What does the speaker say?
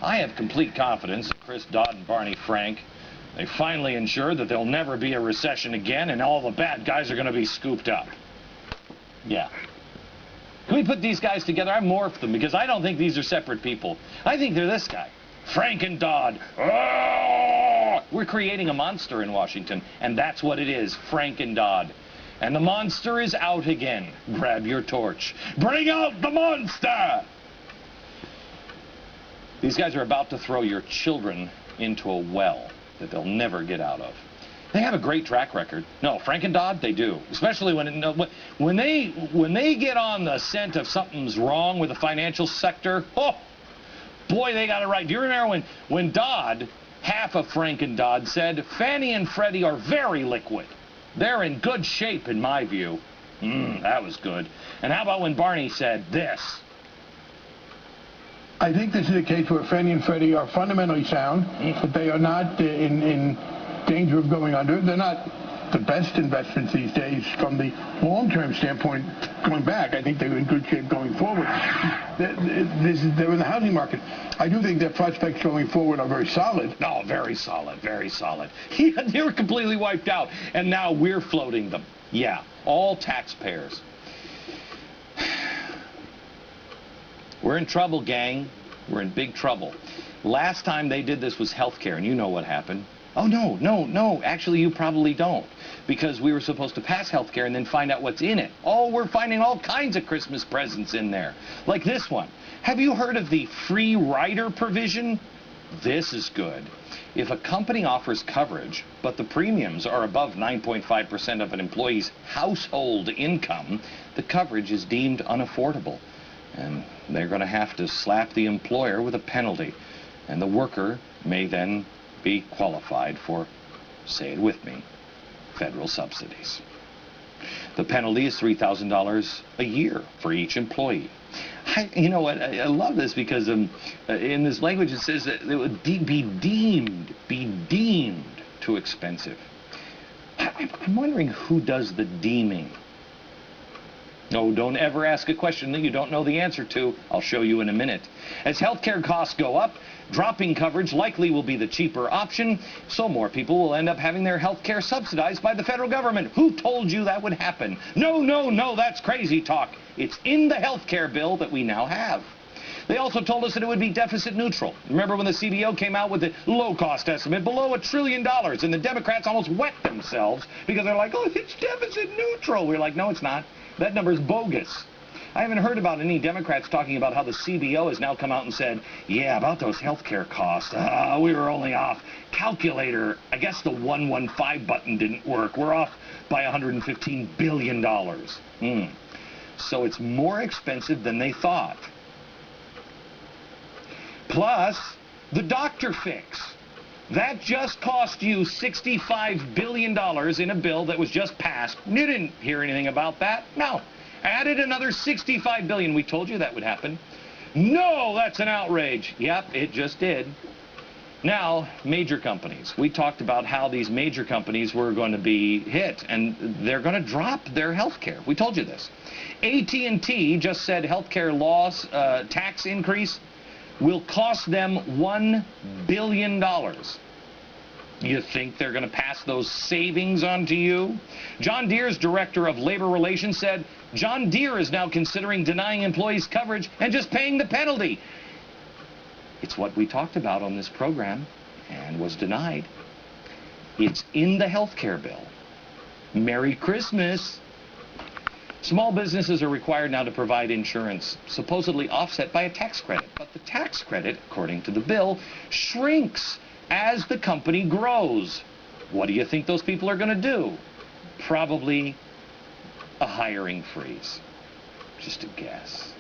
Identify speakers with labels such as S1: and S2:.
S1: I have complete confidence that Chris Dodd and Barney Frank, they finally ensured that there'll never be a recession again and all the bad guys are going to be scooped up. Yeah. Can we put these guys together? I morphed them because I don't think these are separate people. I think they're this guy. Frank and Dodd. Oh! We're creating a monster in Washington, and that's what it is, Frank and Dodd. And the monster is out again. Grab your torch. Bring out the monster! These guys are about to throw your children into a well that they'll never get out of. They have a great track record. No, Frank and Dodd, they do. Especially when they get on the scent of something's wrong with the financial sector. Oh, boy, they got it right. Do you remember when Dodd, half of Frank and Dodd, said Fannie and Freddie are very liquid. They're in good shape, in my view. That was good. And how about when Barney said this?
S2: I think this is a case where Fannie and Freddie are fundamentally sound, but they are not in danger of going under. They're not the best investments these days from the long-term standpoint going back. I think they're in good shape going forward. They're in the housing market. I do think their prospects going forward are very solid.
S1: No, very solid, very solid. Yeah, they were completely wiped out, and now we're floating them. Yeah, all taxpayers. We're in trouble, gang. We're in big trouble. Last time they did this was healthcare, and you know what happened. Oh, no. Actually, you probably don't. Because we were supposed to pass healthcare and then find out what's in it. Oh, we're finding all kinds of Christmas presents in there. Like this one. Have you heard of the free rider provision? This is good. If a company offers coverage, but the premiums are above 9.5% of an employee's household income, the coverage is deemed unaffordable. And they're going to have to slap the employer with a penalty. And the worker may then be qualified for, say it with me, federal subsidies. The penalty is $3,000 a year for each employee. You know what? I love this because in this language it says that it would be deemed too expensive. I'm wondering who does the deeming. No, don't ever ask a question that you don't know the answer to. I'll show you in a minute. As healthcare costs go up, dropping coverage likely will be the cheaper option, so more people will end up having their healthcare subsidized by the federal government. Who told you that would happen? No, that's crazy talk. It's in the healthcare bill that we now have. They also told us that it would be deficit neutral. Remember when the CBO came out with the low-cost estimate below $1 trillion, and the Democrats almost wet themselves because they're like, oh, it's deficit neutral. We're like, no, it's not. That number's bogus. I haven't heard about any Democrats talking about how the CBO has now come out and said, yeah, about those healthcare costs, we were only off. Calculator, I guess the 115 button didn't work. We're off by $115 billion. So it's more expensive than they thought. Plus, the doctor fix. That just cost you $65 billion in a bill that was just passed. You didn't hear anything about that? No. Added another $65 billion. We told you that would happen. No, that's an outrage. Yep, it just did. Now, major companies. We talked about how these major companies were going to be hit, and they're going to drop their health care. We told you this. AT&T just said healthcare loss tax increase will cost them $1 billion. You think they're going to pass those savings on to you? John Deere's director of labor relations said John Deere is now considering denying employees coverage and just paying the penalty. It's what we talked about on this program and was denied. It's in the health care bill. Merry Christmas. Small businesses are required now to provide insurance, supposedly offset by a tax credit. But the tax credit, according to the bill, shrinks as the company grows. What do you think those people are going to do? Probably a hiring freeze. Just a guess.